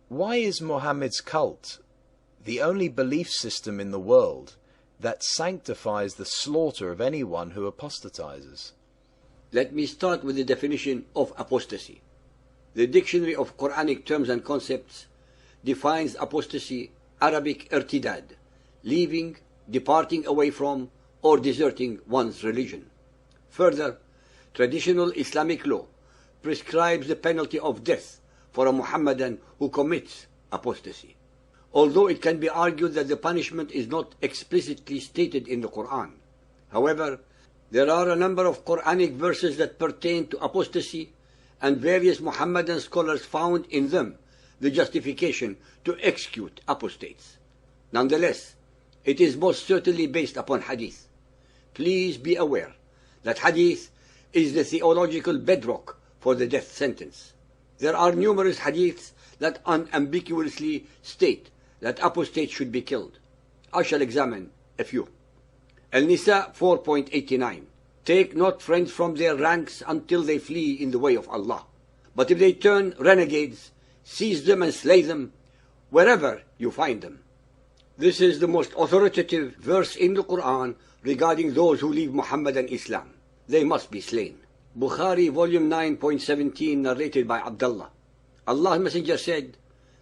Why is Muhammad's cult the only belief system in the world that sanctifies the slaughter of anyone who apostatizes? Let me start with the definition of apostasy. The Dictionary of Quranic Terms and Concepts defines apostasy, Arabic irtidad, leaving, departing away from, or deserting one's religion. Further, traditional Islamic law prescribes the penalty of death for a Muhammadan who commits apostasy. Although it can be argued that the punishment is not explicitly stated in the Quran. However, there are a number of Quranic verses that pertain to apostasy, and various Muhammadan scholars found in them the justification to execute apostates. Nonetheless, it is most certainly based upon hadith. Please be aware that hadith is the theological bedrock for the death sentence. There are numerous hadiths that unambiguously state that apostates should be killed. I shall examine a few. Al-Nisa 4.89. Take not friends from their ranks until they flee in the way of Allah. But if they turn renegades, seize them and slay them wherever you find them. This is the most authoritative verse in the Quran regarding those who leave Muhammad and Islam. They must be slain. Bukhari, volume 9.17, narrated by Abdullah. Allah's Messenger said,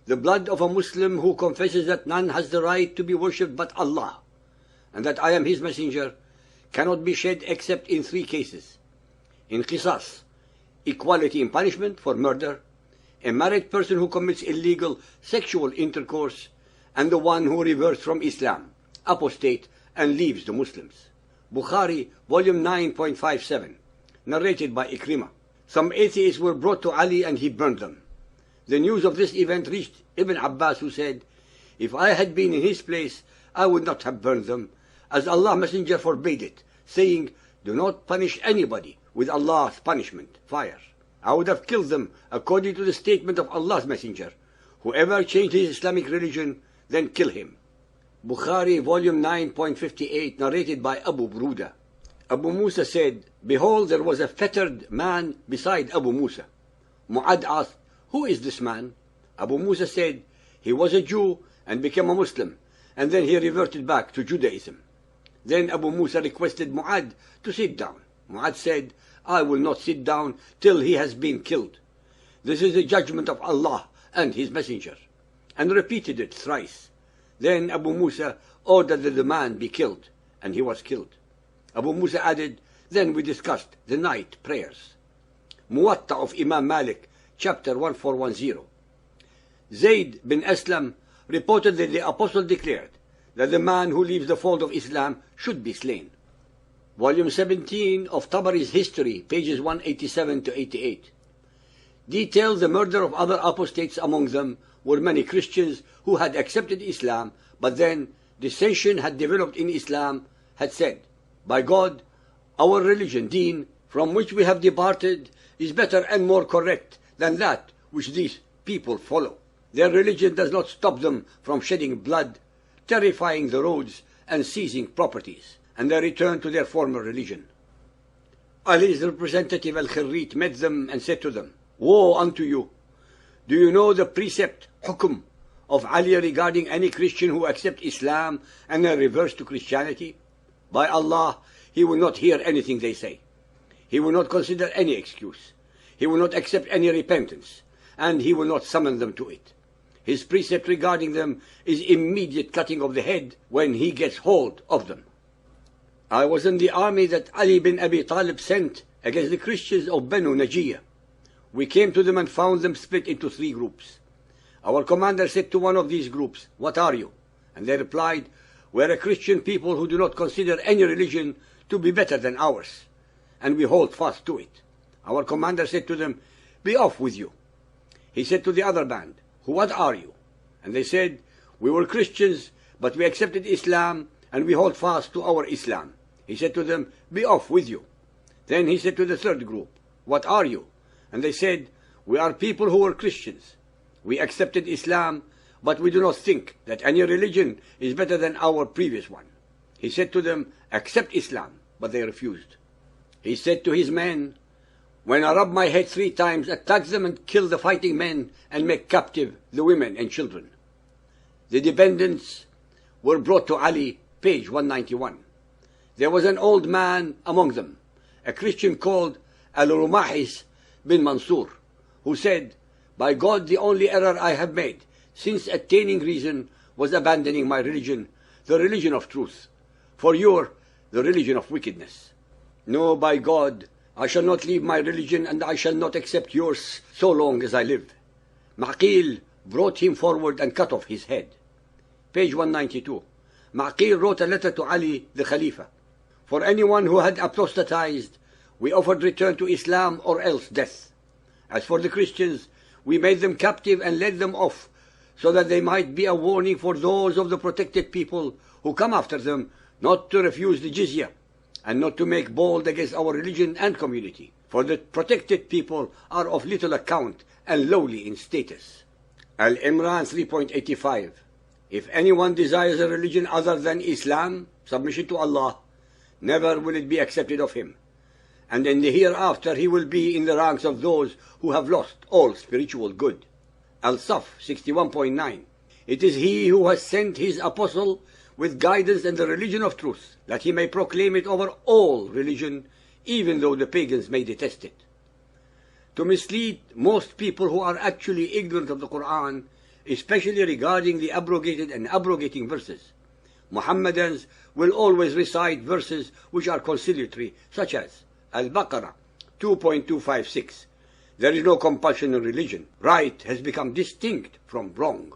"The blood of a Muslim who confesses that none has the right to be worshipped but Allah, and that I am His Messenger, cannot be shed except in three cases. In qisas, equality in punishment for murder, a married person who commits illegal sexual intercourse, and the one who reverts from Islam, apostate, and leaves the Muslims." Bukhari, volume 9.57, narrated by Ikrimah. Some atheists were brought to Ali and he burned them. The news of this event reached Ibn Abbas, who said, "If I had been in his place, I would not have burned them, as Allah's Messenger forbade it, saying, 'Do not punish anybody with Allah's punishment, fire.' I would have killed them according to the statement of Allah's Messenger, 'Whoever changed his Islamic religion, then kill him.'" Bukhari, volume 9.58, narrated by Abu Bruda. Abu Musa said, "Behold, there was a fettered man beside Abu Musa." Mu'ad asked, "Who is this man?" Abu Musa said, "He was a Jew and became a Muslim, and then he reverted back to Judaism." Then Abu Musa requested Mu'ad to sit down. Mu'ad said, "I will not sit down till he has been killed. This is the judgment of Allah and His Messenger," and repeated it thrice. Then Abu Musa ordered that the man be killed, and he was killed. Abu Musa added, "Then we discussed the night prayers." Muwatta of Imam Malik, chapter 1410. Zayd bin Aslam reported that the Apostle declared that the man who leaves the fold of Islam should be slain. Volume 17 of Tabari's History, pages 187 to 88, details the murder of other apostates. Among them were many Christians who had accepted Islam, but then dissension had developed in Islam, had said, "By God, our religion, Deen, from which we have departed, is better and more correct than that which these people follow. Their religion does not stop them from shedding blood, terrifying the roads, and seizing properties, and they return to their former religion." Ali's representative Al-Khirrit met them and said to them, "Woe unto you! Do you know the precept, hukum, of Ali regarding any Christian who accepts Islam and then reverts to Christianity? By Allah, he will not hear anything they say. He will not consider any excuse. He will not accept any repentance, and he will not summon them to it. His precept regarding them is immediate cutting of the head when he gets hold of them." I was in the army that Ali bin Abi Talib sent against the Christians of Banu Najiyah. We came to them and found them split into three groups. Our commander said to one of these groups, "What are you?" And they replied, "We are a Christian people who do not consider any religion to be better than ours, and we hold fast to it." Our commander said to them, "Be off with you." He said to the other band, "What are you?" And they said, "We were Christians, but we accepted Islam, and we hold fast to our Islam." He said to them, "Be off with you." Then he said to the third group, "What are you?" And they said, "We are people who were Christians. We accepted Islam, but we do not think that any religion is better than our previous one." He said to them, "Accept Islam," but they refused. He said to his men, when I rub my head 3 times, attack them and kill the fighting men and make captive the women and children. The dependents were brought to Ali, page 191. There was an old man among them, a Christian called Al-Rumahis bin Mansur, who said, "By God, the only error I have made since attaining reason was abandoning my religion, the religion of truth, for you're the religion of wickedness. No, by God, I shall not leave my religion, and I shall not accept yours so long as I live." Ma'qil brought him forward and cut off his head. Page 192. Ma'qil wrote a letter to Ali, the Khalifa. "For anyone who had apostatized, we offered return to Islam or else death. As for the Christians, we made them captive and led them off, so that they might be a warning for those of the protected people who come after them not to refuse the jizya, and not to make bold against our religion and community, for the protected people are of little account and lowly in status." Al-Imran 3.85. If anyone desires a religion other than Islam, submission to Allah, never will it be accepted of him, and in the hereafter he will be in the ranks of those who have lost all spiritual good. Al-Saf 61.9. It is he who has sent his apostle with guidance and the religion of truth, that he may proclaim it over all religion, even though the pagans may detest it. To mislead most people who are actually ignorant of the Quran, especially regarding the abrogated and abrogating verses, Muhammadans will always recite verses which are conciliatory, such as Al-Baqarah 2.256. There is no compulsion in religion. Right has become distinct from wrong.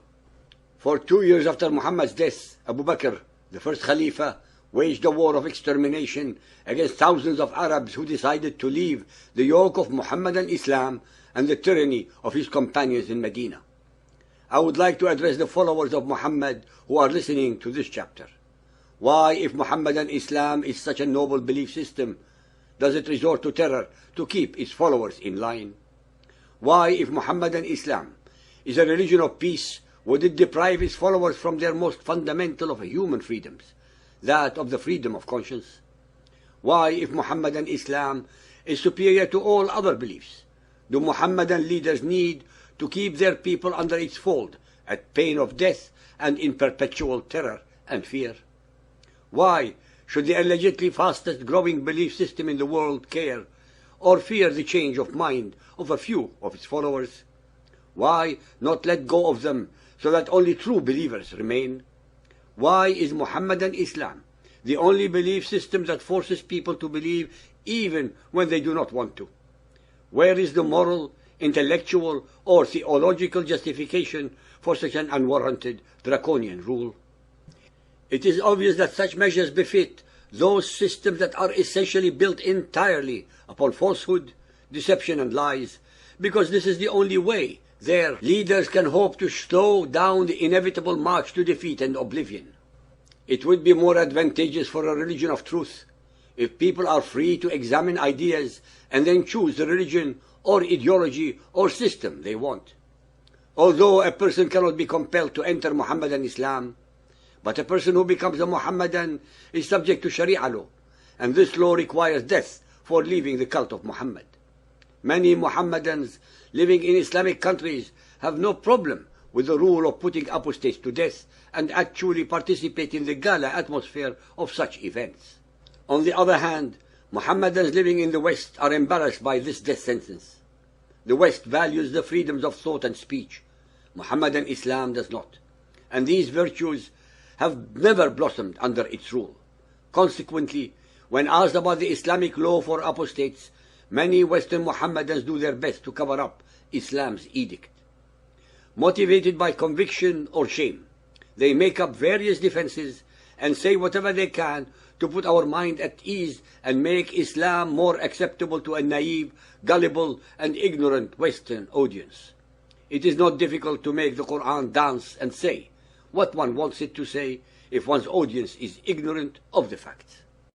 For 2 years after Muhammad's death, Abu Bakr, the first Khalifa, waged a war of extermination against thousands of Arabs who decided to leave the yoke of Muhammadan Islam and the tyranny of his companions in Medina. I would like to address the followers of Muhammad who are listening to this chapter. Why, if Muhammadan Islam is such a noble belief system, does it resort to terror to keep its followers in line? Why, if Muhammadan Islam is a religion of peace, would it deprive its followers from their most fundamental of human freedoms, that of the freedom of conscience? Why, if Muhammadan Islam is superior to all other beliefs, do Muhammadan leaders need to keep their people under its fold at pain of death and in perpetual terror and fear? Why should the allegedly fastest growing belief system in the world care or fear the change of mind of a few of its followers? Why not let go of them so that only true believers remain? Why is Muhammadan Islam the only belief system that forces people to believe even when they do not want to? Where is the moral, intellectual, or theological justification for such an unwarranted, draconian rule? It is obvious that such measures befit those systems that are essentially built entirely upon falsehood, deception, and lies, because this is the only way their leaders can hope to slow down the inevitable march to defeat and oblivion. It would be more advantageous for a religion of truth if people are free to examine ideas and then choose the religion or ideology or system they want. Although a person cannot be compelled to enter Muhammadan Islam, but a person who becomes a Muhammadan is subject to Sharia law, and this law requires death for leaving the cult of Muhammad. Many Muhammadans living in Islamic countries have no problem with the rule of putting apostates to death and actually participate in the gala atmosphere of such events. On the other hand, Muhammadans living in the West are embarrassed by this death sentence. The West values the freedoms of thought and speech. Muhammadan Islam does not, and these virtues have never blossomed under its rule. Consequently, when asked about the Islamic law for apostates, many Western Muhammadans do their best to cover up Islam's edict. Motivated by conviction or shame, they make up various defenses and say whatever they can to put our mind at ease and make Islam more acceptable to a naive, gullible, and ignorant Western audience. It is not difficult to make the Quran dance and say what one wants it to say if one's audience is ignorant of the facts.